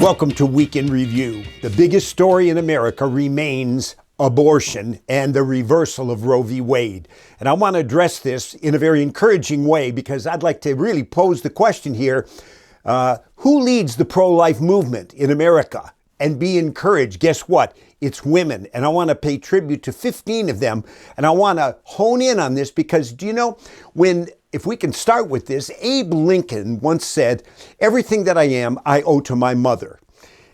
Welcome to Week in Review. The biggest story in America remains abortion and the reversal of Roe v. Wade. And I want to address this in a very encouraging way because I'd like to really pose the question here, who leads the pro-life movement in America? And be encouraged. Guess what? It's women. And I want to pay tribute to 15 of them. And I want to hone in on this because, do you know, if we can start with this, Abe Lincoln once said, "Everything that I am, I owe to my mother."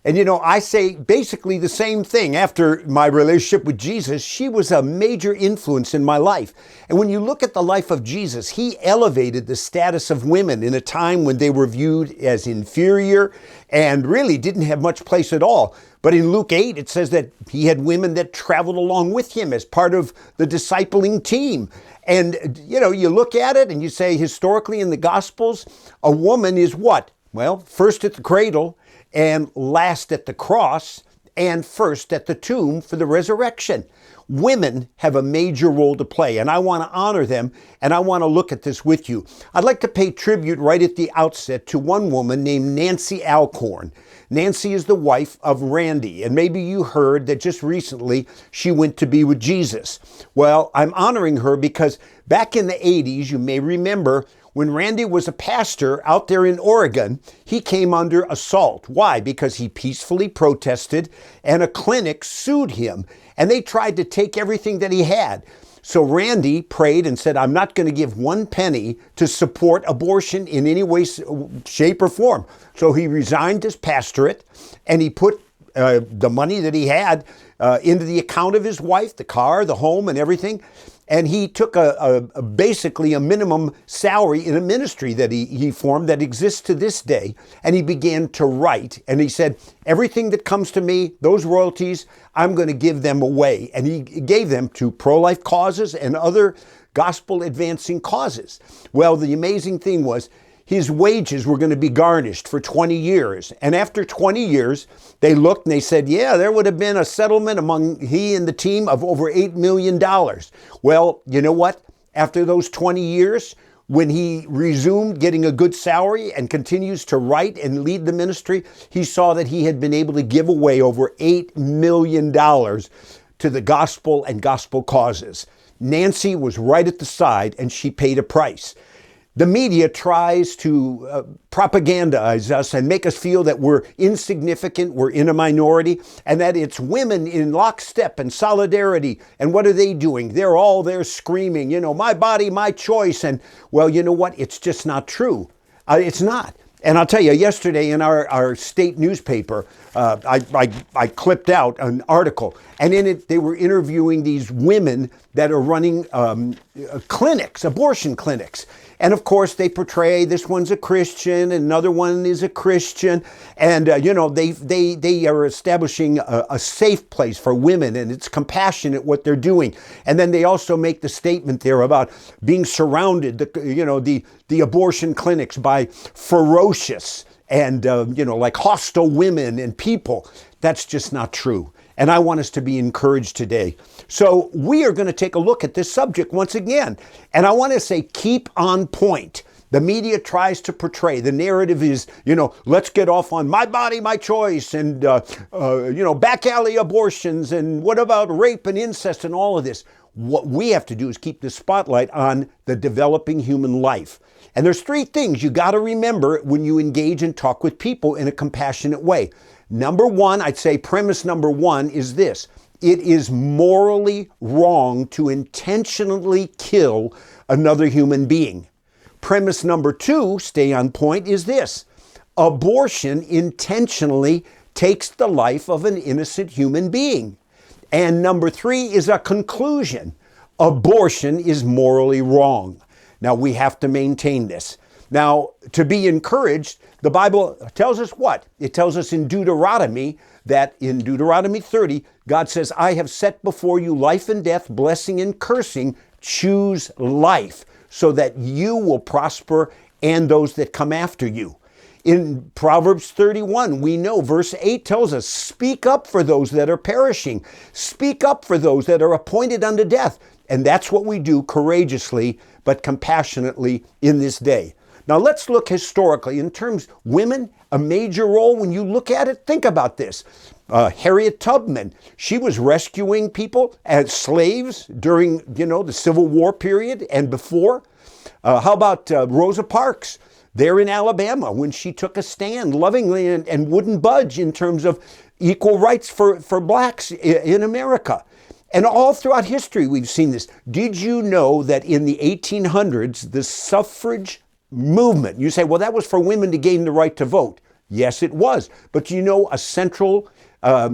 And, you know, I say basically the same thing. After my relationship with Jesus, she was a major influence in my life. And when you look at the life of Jesus, he elevated the status of women in a time when they were viewed as inferior and really didn't have much place at all. But in Luke 8, it says that he had women that traveled along with him as part of the discipling team. And, you know, you look at it and you say, historically in the Gospels, a woman is what? Well, first at the cradle, and last at the cross, and first at the tomb for the resurrection. Women have a major role to play, and I want to honor them, and I want to look at this with you. I'd like to pay tribute right at the outset to one woman named Nancy Alcorn. Nancy is the wife of Randy, and maybe you heard that just recently she went to be with Jesus. Well, I'm honoring her because back in the 80s, you may remember, when Randy was a pastor out there in Oregon, he came under assault. Why? Because he peacefully protested and a clinic sued him and they tried to take everything that he had. So Randy prayed and said, "I'm not going to give one penny to support abortion in any way, shape, or form." So he resigned his pastorate and he put the money that he had into the account of his wife, the car, the home, and everything. And he took basically a minimum salary in a ministry that he formed that exists to this day. And he began to write. And he said, "Everything that comes to me, those royalties, I'm going to give them away." And he gave them to pro-life causes and other gospel advancing causes. Well, the amazing thing was, his wages were going to be garnished for 20 years. And after 20 years, they looked and they said, yeah, there would have been a settlement among he and the team of over $8 million. Well, you know what? After those 20 years, when he resumed getting a good salary and continues to write and lead the ministry, he saw that he had been able to give away over $8 million to the gospel and gospel causes. Nancy was right at the side and she paid a price. The media tries to propagandize us and make us feel that we're insignificant, we're in a minority, and that it's women in lockstep and solidarity. And what are they doing? They're all there screaming, you know, my body, my choice. And well, you know what? It's just not true. It's not. And I'll tell you, yesterday in our state newspaper, I clipped out an article, and in it they were interviewing these women that are running clinics, abortion clinics. And of course, they portray this one's a Christian, and another one is a Christian, and you know they are establishing a safe place for women, and it's compassionate what they're doing. And then they also make the statement there about being surrounded, the abortion clinics by ferocious and like hostile women and people. That's just not true. And I want us to be encouraged today. So we are going to take a look at this subject once again. And I want to say, keep on point. The media tries to portray, the narrative is, let's get off on my body, my choice, and, back alley abortions, and what about rape and incest and all of this. What we have to do is keep the spotlight on the developing human life. And there's three things you got to remember when you engage and talk with people in a compassionate way. Number one, I'd say premise number one is this. It is morally wrong to intentionally kill another human being. Premise number two, stay on point, is this. Abortion intentionally takes the life of an innocent human being. And number three is a conclusion. Abortion is morally wrong. Now, we have to maintain this. Now, to be encouraged, the Bible tells us what? It tells us in Deuteronomy that in Deuteronomy 30, God says, I have set before you life and death, blessing and cursing. Choose life so that you will prosper and those that come after you. In Proverbs 31, we know verse 8 tells us, speak up for those that are perishing. Speak up for those that are appointed unto death. And that's what we do courageously but compassionately in this day. Now let's look historically in terms women, a major role when you look at it. Think about this. Harriet Tubman, she was rescuing people as slaves during, the Civil War period and before. How about Rosa Parks there in Alabama when she took a stand lovingly and wouldn't budge in terms of equal rights for blacks in America? And all throughout history we've seen this. Did you know that in the 1800s, the suffrage movement, you say, well, that was for women to gain the right to vote. Yes, it was. But a central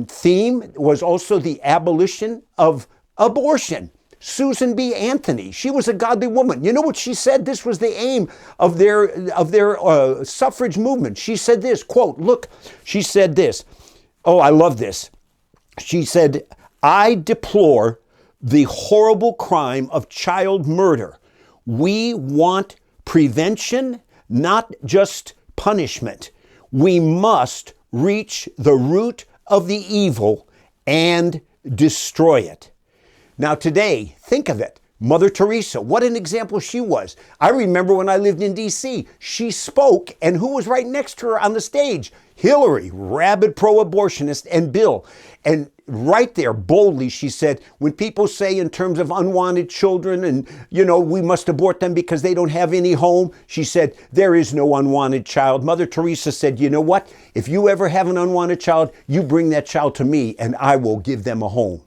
theme was also the abolition of abortion. Susan B. Anthony, she was a godly woman. You know what she said? This was the aim of their suffrage movement. She said this, quote, look, she said this. Oh, I love this. She said, I deplore the horrible crime of child murder. We want prevention, not just punishment. We must reach the root of the evil and destroy it. Now today, think of it. Mother Teresa, what an example she was. I remember when I lived in D.C., she spoke, and who was right next to her on the stage? Hillary, rabid pro-abortionist, and Bill. And right there, boldly, she said, when people say in terms of unwanted children and, we must abort them because they don't have any home, she said, there is no unwanted child. Mother Teresa said, you know what? If you ever have an unwanted child, you bring that child to me and I will give them a home.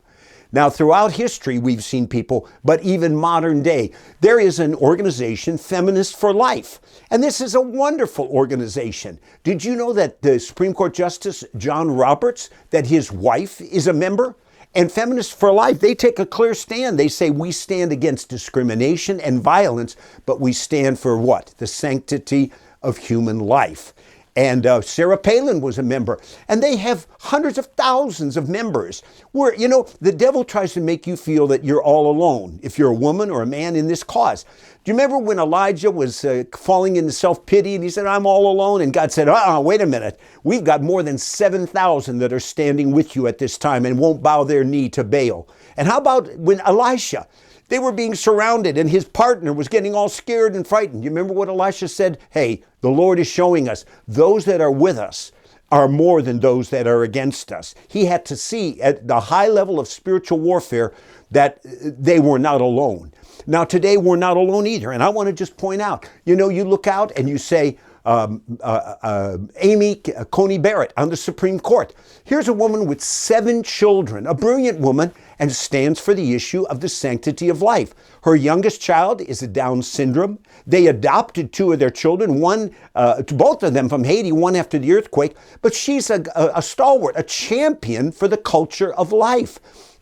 Now, throughout history, we've seen people, but even modern day, there is an organization, Feminists for Life. And this is a wonderful organization. Did you know that the Supreme Court Justice John Roberts, that his wife is a member? And Feminists for Life, they take a clear stand. They say we stand against discrimination and violence, but we stand for what? The sanctity of human life. And Sarah Palin was a member. And they have hundreds of thousands of members. Where, the devil tries to make you feel that you're all alone if you're a woman or a man in this cause. Do you remember when Elijah was falling into self-pity and he said, I'm all alone? And God said, wait a minute. We've got more than 7,000 that are standing with you at this time and won't bow their knee to Baal. And how about when Elisha? They were being surrounded and his partner was getting all scared and frightened. You remember what Elisha said? Hey, the Lord is showing us those that are with us are more than those that are against us. He had to see at the high level of spiritual warfare that they were not alone. Now today we're not alone either. And I want to just point out, you look out and you say, Amy Coney Barrett on the Supreme Court. Here's a woman with 7 children, a brilliant woman, and stands for the issue of the sanctity of life. Her youngest child is a Down syndrome. They adopted 2 of their children, both of them from Haiti, one after the earthquake, but she's a stalwart, a champion for the culture of life.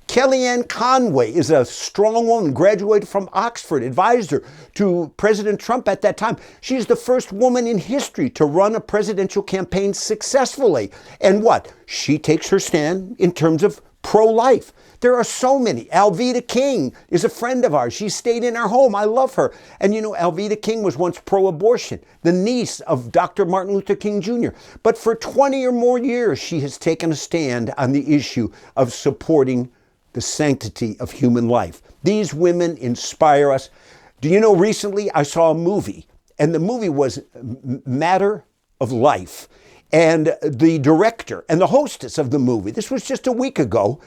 Kellyanne Conway is a strong woman, graduated from Oxford, advisor to President Trump at that time. She's the first woman in history to run a presidential campaign successfully. And what? She takes her stand in terms of pro-life. There are so many. Alveda King is a friend of ours. She stayed in our home. I love her. And Alveda King was once pro-abortion, the niece of Dr. Martin Luther King Jr. But for 20 or more years, she has taken a stand on the issue of supporting the sanctity of human life. These women inspire us. Do you know, recently I saw a movie, and the movie was Matter of Life. And the director and the hostess of the movie, this was just a week ago,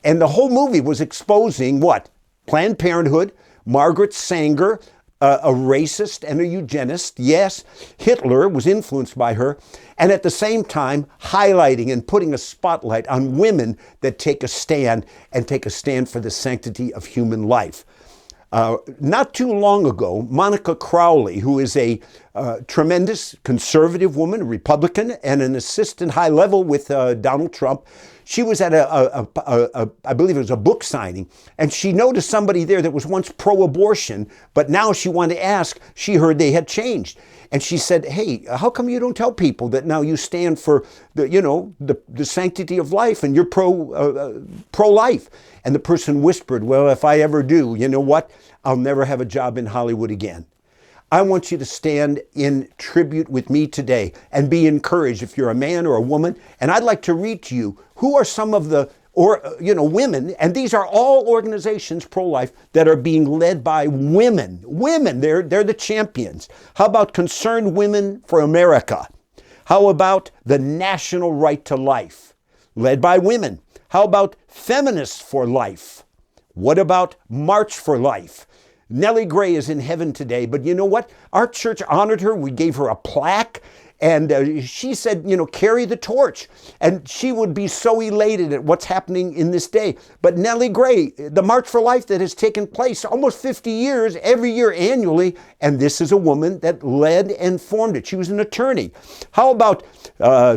and the whole movie was exposing what? Planned Parenthood, Margaret Sanger, a racist and a eugenist. Yes, Hitler was influenced by her. And at the same time, highlighting and putting a spotlight on women that take a stand and take a stand for the sanctity of human life. Not too long ago, Monica Crowley, who is a tremendous conservative woman, a Republican, and an assistant high level with Donald Trump, she was at I believe it was a book signing, and she noticed somebody there that was once pro-abortion, but now she wanted to ask, she heard they had changed. And she said, hey, how come you don't tell people that now you stand for the sanctity of life and you're pro-life? And the person whispered, well, if I ever do, you know what? I'll never have a job in Hollywood again. I want you to stand in tribute with me today and be encouraged if you're a man or a woman. And I'd like to read to you, who are some of the or, women, and these are all organizations, pro-life, that are being led by women. Women, they're the champions. How about Concerned Women for America? How about the National Right to Life, led by women? How about Feminists for Life? What about March for Life? Nellie Gray is in heaven today, but you know what? Our church honored her. We gave her a plaque. And she said, carry the torch. And she would be so elated at what's happening in this day. But Nellie Gray, the March for Life that has taken place almost 50 years, every year annually, and this is a woman that led and formed it. She was an attorney. How about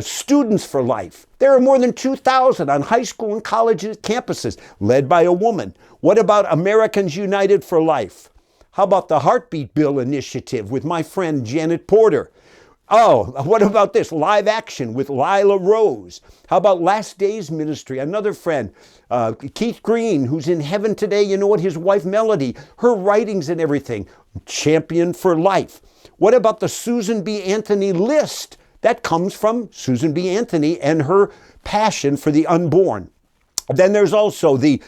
Students for Life? There are more than 2,000 on high school and college campuses, led by a woman. What about Americans United for Life? How about the Heartbeat Bill Initiative with my friend Janet Porter? Oh, what about this? Live Action with Lila Rose. How about Last Days Ministry? Another friend, Keith Green, who's in heaven today. You know what? His wife, Melody, her writings and everything. Champion for Life. What about the Susan B. Anthony list? That comes from Susan B. Anthony and her passion for the unborn. Then there's also the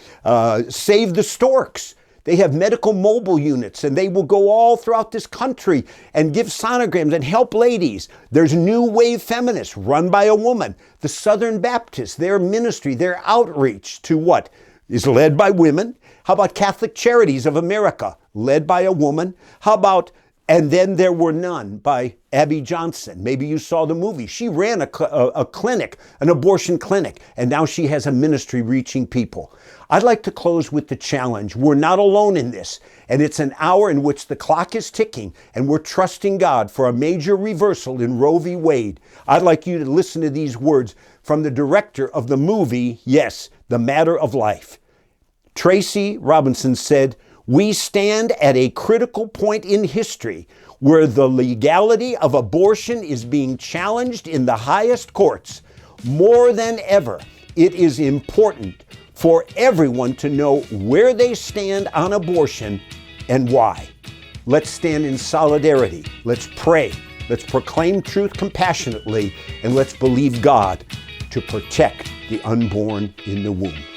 Save the Storks. They have medical mobile units, and they will go all throughout this country and give sonograms and help ladies. There's New Wave Feminists, run by a woman. The Southern Baptists, their ministry, their outreach to what? Is led by women. How about Catholic Charities of America, led by a woman? How about And Then There Were None by Abby Johnson? Maybe you saw the movie. She ran a clinic, an abortion clinic, and now she has a ministry reaching people. I'd like to close with the challenge. We're not alone in this, and it's an hour in which the clock is ticking, and we're trusting God for a major reversal in Roe v. Wade. I'd like you to listen to these words from the director of the movie, yes, The Matter of Life. Tracy Robinson said, "We stand at a critical point in history where the legality of abortion is being challenged in the highest courts. More than ever, it is important for everyone to know where they stand on abortion and why. Let's stand in solidarity. Let's pray. Let's proclaim truth compassionately, and let's believe God to protect the unborn in the womb."